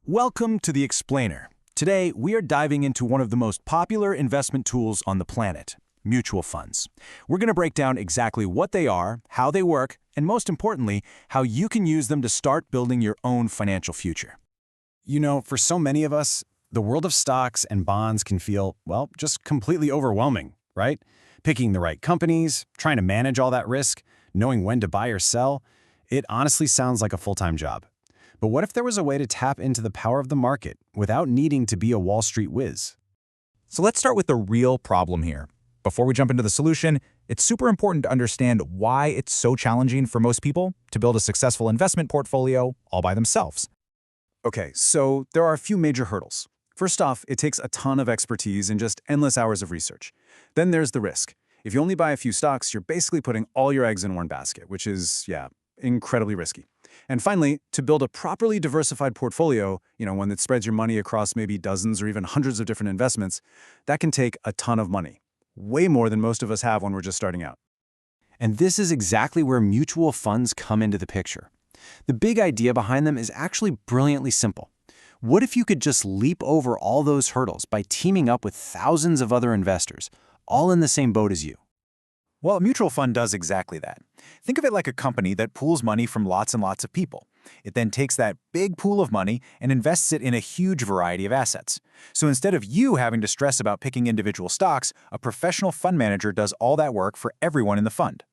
Welcome to The Explainer. Today, we are diving into one of the most popular investment tools on the planet, mutual funds. We're going to break down exactly what they are, how they work, and most importantly, how you can use them to start building your own financial future. You know, for so many of us, the world of stocks and bonds can feel, well, just completely overwhelming, right? Picking the right companies, trying to manage all that risk, knowing when to buy or sell, it honestly sounds like a full-time job. But what if there was a way to tap into the power of the market without needing to be a Wall Street whiz? So let's start with the real problem here. Before we jump into the solution, it's super important to understand why it's so challenging for most people to build a successful investment portfolio all by themselves. Okay, so there are a few major hurdles. First off, it takes a ton of expertise and just endless hours of research. Then there's the risk. If you only buy a few stocks, you're basically putting all your eggs in one basket, which is, incredibly risky. And finally, to build a properly diversified portfolio, one that spreads your money across maybe dozens or even hundreds of different investments, that can take a ton of money. Way more than most of us have when we're just starting out. And this is exactly where mutual funds come into the picture. The big idea behind them is actually brilliantly simple. What if you could just leap over all those hurdles by teaming up with thousands of other investors, all in the same boat as you? Well, a mutual fund does exactly that. Think of it like a company that pools money from lots and lots of people. It then takes that big pool of money and invests it in a huge variety of assets. So instead of you having to stress about picking individual stocks, a professional fund manager does all that work for everyone in the fund.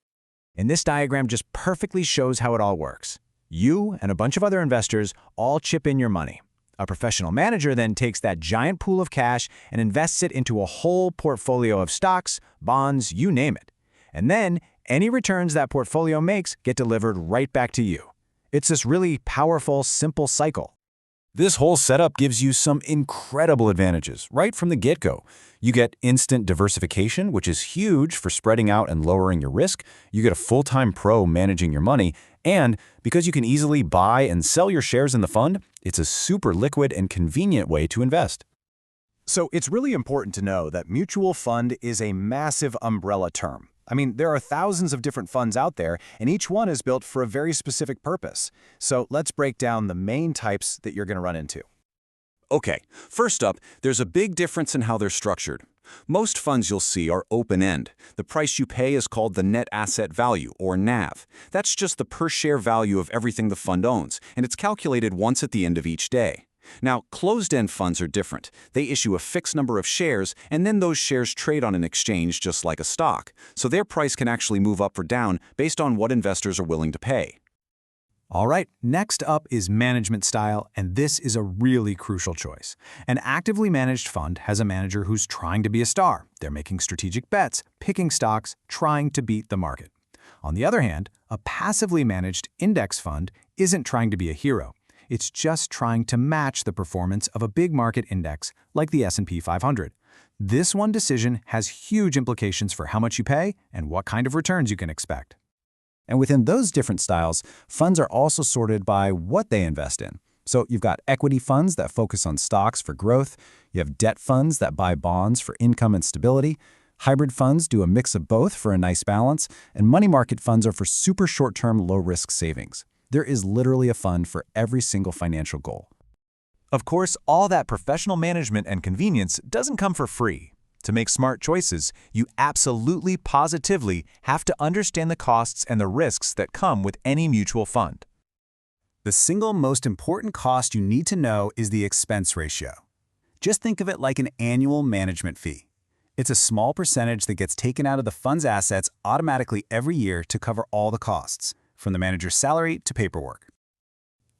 And this diagram just perfectly shows how it all works. You and a bunch of other investors all chip in your money. A professional manager then takes that giant pool of cash and invests it into a whole portfolio of stocks, bonds, you name it. And then, any returns that portfolio makes get delivered right back to you. It's this really powerful, simple cycle. This whole setup gives you some incredible advantages right from the get-go. You get instant diversification, which is huge for spreading out and lowering your risk. You get a full-time pro managing your money. And because you can easily buy and sell your shares in the fund, it's a super liquid and convenient way to invest. So it's really important to know that mutual fund is a massive umbrella term. I mean, there are thousands of different funds out there, and each one is built for a very specific purpose. So let's break down the main types that you're going to run into. Okay, first up, there's a big difference in how they're structured. Most funds you'll see are open-end. The price you pay is called the net asset value, or NAV. That's just the per-share value of everything the fund owns, and it's calculated once at the end of each day. Now, closed-end funds are different. They issue a fixed number of shares, and then those shares trade on an exchange just like a stock. So their price can actually move up or down based on what investors are willing to pay. All right, next up is management style, and this is a really crucial choice. An actively managed fund has a manager who's trying to be a star. They're making strategic bets, picking stocks, trying to beat the market. On the other hand, a passively managed index fund isn't trying to be a hero. It's just trying to match the performance of a big market index like the S&P 500. This one decision has huge implications for how much you pay and what kind of returns you can expect. And within those different styles, funds are also sorted by what they invest in. So you've got equity funds that focus on stocks for growth. You have debt funds that buy bonds for income and stability. Hybrid funds do a mix of both for a nice balance. And money market funds are for super short-term, low-risk savings. There is literally a fund for every single financial goal. Of course, all that professional management and convenience doesn't come for free. To make smart choices, you absolutely, positively have to understand the costs and the risks that come with any mutual fund. The single most important cost you need to know is the expense ratio. Just think of it like an annual management fee. It's a small percentage that gets taken out of the fund's assets automatically every year to cover all the costs, from the manager's salary to paperwork.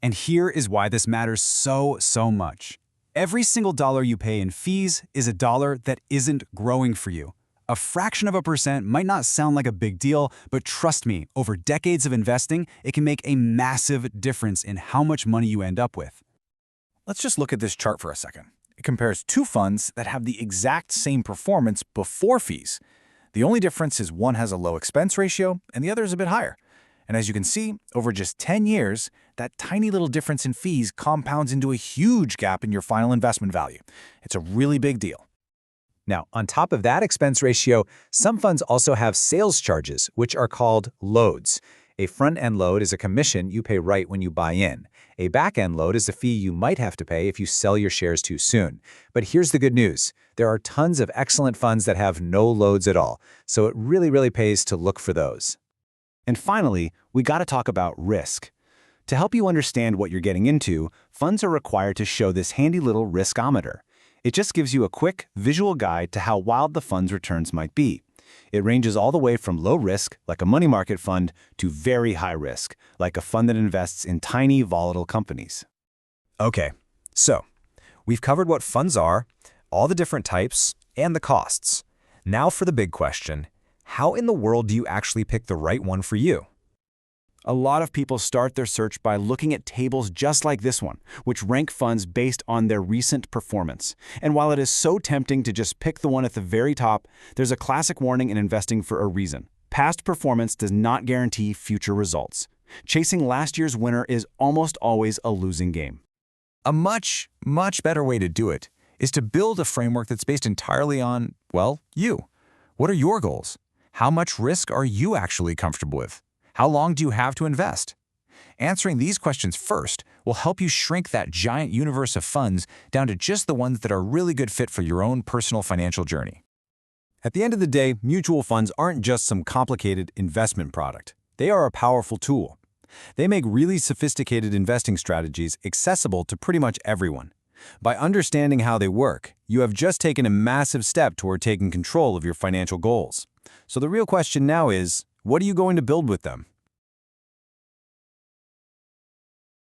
And here is why this matters so much. Every single dollar you pay in fees is a dollar that isn't growing for you. A fraction of a percent might not sound like a big deal, but trust me, over decades of investing, it can make a massive difference in how much money you end up with. Let's just look at this chart for a second. It compares two funds that have the exact same performance before fees. The only difference is one has a low expense ratio and the other is a bit higher. And as you can see, over just 10 years, that tiny little difference in fees compounds into a huge gap in your final investment value. It's a really big deal. Now, on top of that expense ratio, some funds also have sales charges, which are called loads. A front-end load is a commission you pay right when you buy in. A back-end load is a fee you might have to pay if you sell your shares too soon. But here's the good news. There are tons of excellent funds that have no loads at all, so it really pays to look for those. And finally, we got to talk about risk. To help you understand what you're getting into, funds are required to show this handy little riskometer. It just gives you a quick, visual guide to how wild the fund's returns might be. It ranges all the way from low risk, like a money market fund, to very high risk, like a fund that invests in tiny, volatile companies. Okay, so we've covered what funds are, all the different types, and the costs. Now for the big question, how in the world do you actually pick the right one for you? A lot of people start their search by looking at tables just like this one, which rank funds based on their recent performance. And while it is so tempting to just pick the one at the very top, there's a classic warning in investing for a reason. Past performance does not guarantee future results. Chasing last year's winner is almost always a losing game. A much better way to do it is to build a framework that's based entirely on, well, you. What are your goals? How much risk are you actually comfortable with? How long do you have to invest? Answering these questions first will help you shrink that giant universe of funds down to just the ones that are a really good fit for your own personal financial journey. At the end of the day, mutual funds aren't just some complicated investment product. They are a powerful tool. They make really sophisticated investing strategies accessible to pretty much everyone. By understanding how they work, you have just taken a massive step toward taking control of your financial goals. So the real question now is, what are you going to build with them?